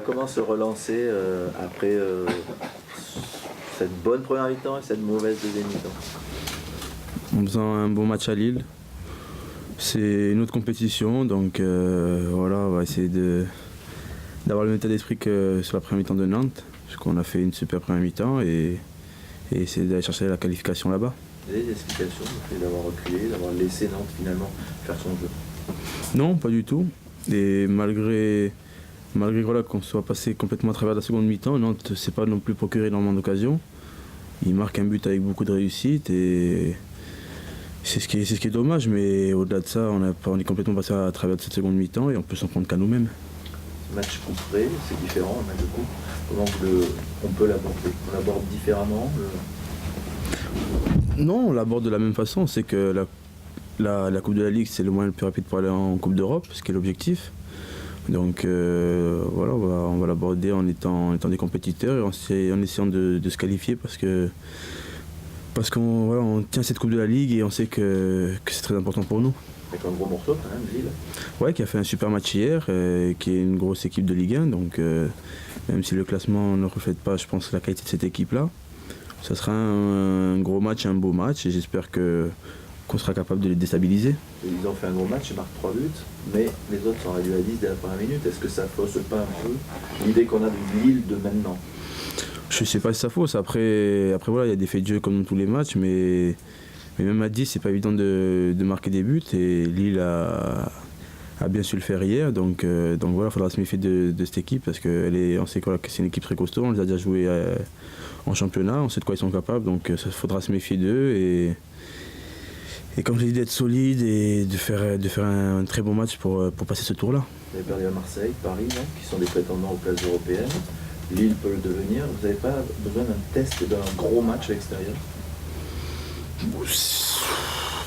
Comment se relancer après cette bonne première mi-temps et cette mauvaise deuxième mi-temps? En faisant un bon match à Lille. C'est une autre compétition, donc voilà, on va essayer d'avoir le même état d'esprit que sur la première mi-temps de Nantes, parce qu'on a fait une super première mi-temps et essayer d'aller chercher la qualification là-bas. Vous avez des explications du fait d'avoir reculé, d'avoir laissé Nantes finalement faire son jeu? Non, pas du tout. Et malgré voilà, qu'on soit passé complètement à travers la seconde mi-temps, Nantes ne s'est pas non plus procuré énormément d'occasions. Il marque un but avec beaucoup de réussite et c'est ce qui est dommage, mais au-delà de ça, on est complètement passé à travers de cette seconde mi-temps et on peut s'en prendre qu'à nous-mêmes. Match couperé, c'est différent, un match de coupe. Comment on peut l'aborder? On l'aborde différemment Non, on l'aborde de la même façon. C'est que la Coupe de la Ligue, c'est le moyen le plus rapide pour aller en Coupe d'Europe, ce qui est l'objectif. Donc voilà, on va l'aborder en étant des compétiteurs et en essayant de se qualifier parce qu'on voilà, on tient cette Coupe de la Ligue et on sait que c'est très important pour nous. Avec un gros morceau quand même, Lille. Ouais, qui a fait un super match hier, qui est une grosse équipe de Ligue 1. Donc même si le classement ne reflète pas, je pense, la qualité de cette équipe-là, ça sera un gros match, un beau match et j'espère qu'on sera capable de les déstabiliser. Ils ont fait un gros match, ils marquent 3 buts, mais les autres sont réduits à 10 dès la première minute. Est-ce que ça fausse pas un peu l'idée qu'on a de Lille de maintenant? Je sais pas si ça fausse. Après voilà, il y a des faits de jeu comme dans tous les matchs, mais même à 10, c'est pas évident de marquer des buts et Lille a bien su le faire hier. Donc voilà, il faudra se méfier de cette équipe parce on sait que c'est une équipe très costaud, on les a déjà joués en championnat, on sait de quoi ils sont capables, donc il faudra se méfier d'eux et comme je l'ai dit, d'être solide et de faire un très bon match pour passer ce tour-là. Vous avez perdu à Marseille, Paris, non, qui sont des prétendants aux places européennes. Lille peut le devenir. Vous n'avez pas besoin d'un test et d'un gros match à l'extérieur?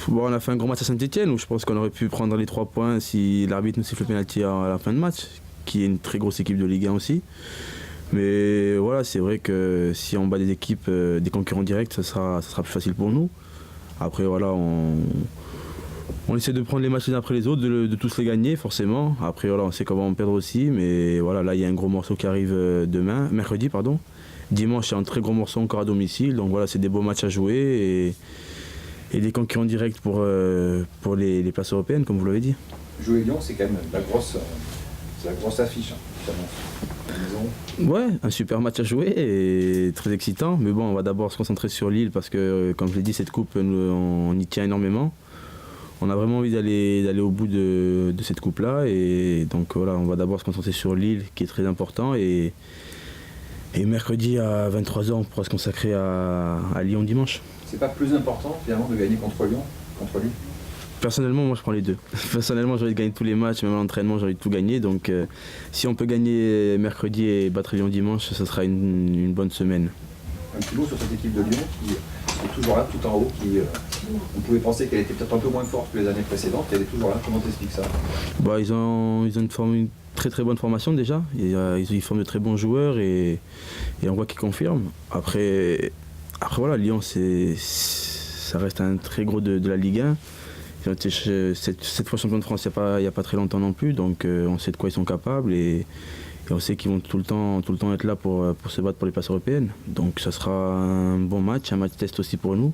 Bon, on a fait un gros match à Saint-Etienne où je pense qu'on aurait pu prendre les 3 points si l'arbitre nous siffle le pénalty à la fin de match, qui est une très grosse équipe de Ligue 1 aussi. Mais voilà, c'est vrai que si on bat des équipes, des concurrents directs, ça sera plus facile pour nous. Après voilà, on essaie de prendre les matchs les uns après les autres, de tous les gagner forcément. Après voilà, on sait qu'on va en perdre aussi, mais voilà, là il y a un gros morceau qui arrive mercredi. Dimanche, c'est un très gros morceau encore à domicile, donc voilà, c'est des beaux matchs à jouer et des concurrents directs pour les places européennes, comme vous l'avez dit. Jouer Lyon, c'est quand même la grosse affiche. Ouais, un super match à jouer et très excitant. Mais bon, on va d'abord se concentrer sur Lille parce que, comme je l'ai dit, cette coupe, on y tient énormément. On a vraiment envie d'aller au bout de cette coupe-là. Et donc voilà, on va d'abord se concentrer sur Lille, qui est très important. Et mercredi à 23h, on pourra se consacrer à Lyon dimanche. C'est pas plus important finalement de gagner contre Lyon, contre Lille? Personnellement, moi je prends les deux. Personnellement, j'ai envie de gagner tous les matchs, même à l'entraînement, j'ai envie de tout gagner. Donc si on peut gagner mercredi et battre Lyon dimanche, ça sera une bonne semaine. Un petit mot sur cette équipe de Lyon qui est toujours là, tout en haut, on pouvait penser qu'elle était peut-être un peu moins forte que les années précédentes, elle est toujours là. Comment t'expliques ça? Ils ont une très très bonne formation déjà. Ils forment de très bons joueurs et on voit qu'ils confirment. Après voilà, Lyon, ça reste un très gros de la Ligue 1. Ils ont été cette fois champion de France il n'y a pas très longtemps non plus, donc on sait de quoi ils sont capables et on sait qu'ils vont tout le temps être là pour se battre pour les places européennes. Donc ça sera un bon match, un match test aussi pour nous.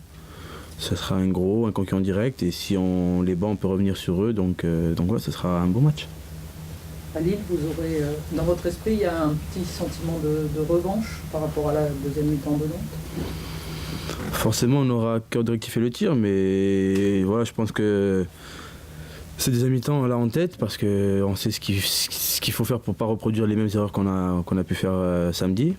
Ça sera un concurrent direct et si on les bat, on peut revenir sur eux. Donc voilà, ça sera un bon match. À Lille, vous aurez, dans votre esprit, il y a un petit sentiment de revanche par rapport à la deuxième mi-temps de Nantes? Forcément, on aura à cœur de rectifier le tir, mais voilà, je pense que c'est des mi-temps là en tête parce qu'on sait ce qu'il faut faire pour ne pas reproduire les mêmes erreurs qu'on a pu faire samedi.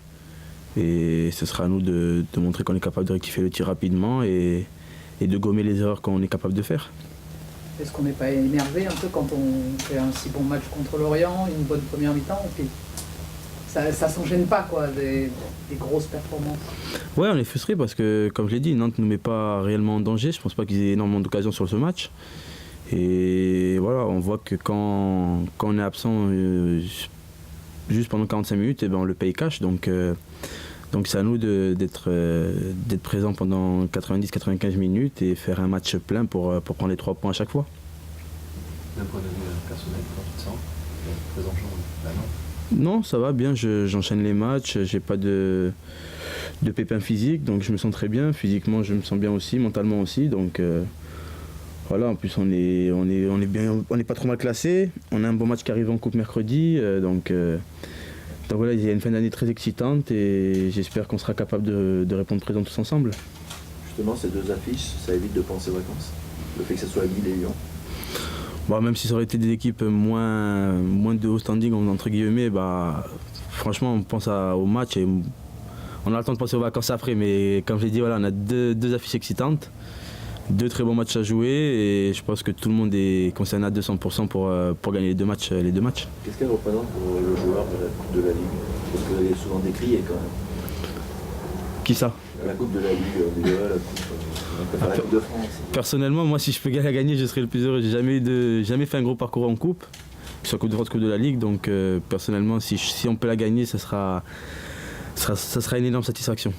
Et ce sera à nous de montrer qu'on est capable de rectifier le tir rapidement et de gommer les erreurs qu'on est capable de faire. Est-ce qu'on n'est pas énervé un peu quand on fait un si bon match contre l'Orient, une bonne première mi-temps, et puis ça s'enchaîne pas quoi, des grosses performances? Ouais, on est frustré parce que, comme je l'ai dit, Nantes ne nous met pas réellement en danger. Je pense pas qu'ils aient énormément d'occasions sur ce match. Et voilà, on voit que quand on est absent juste pendant 45 minutes, on le paye cash. Donc c'est à nous d'être présents pendant 90-95 minutes et faire un match plein pour prendre les 3 points à chaque fois. D'un point de vue personnel, comment tu te sens? Présent, non? Non, ça va bien, j'enchaîne les matchs, j'ai pas de pépins physiques, donc je me sens très bien. Physiquement, je me sens bien aussi, mentalement aussi. Donc voilà, en plus on est bien, on n'est pas trop mal classé. On a un bon match qui arrive en coupe mercredi, donc voilà, il y a une fin d'année très excitante et j'espère qu'on sera capable de répondre présent tous ensemble. Justement, ces deux affiches, ça évite de penser aux vacances. Le fait que ce soit Lille et Lyon. Bon, même si ça aurait été des équipes moins de haut standing, entre guillemets, franchement, on pense au match et on a le temps de penser aux vacances après. Mais comme je l'ai dit, voilà, on a deux affiches excitantes, deux très bons matchs à jouer et je pense que tout le monde est concerné à 200% pour gagner les deux matchs. Qu'est-ce qu'elle représente pour le joueur de la Coupe de la Ligue? Parce qu'elle est souvent décriée quand même. Qui ça? La Coupe de la Ligue, la Coupe, la Coupe de France. Personnellement, moi, si je peux la gagner, je serais le plus heureux. J'ai jamais fait un gros parcours en coupe, que ce soit Coupe de France, Coupe de la Ligue. Donc, personnellement, si on peut la gagner, ça sera une énorme satisfaction.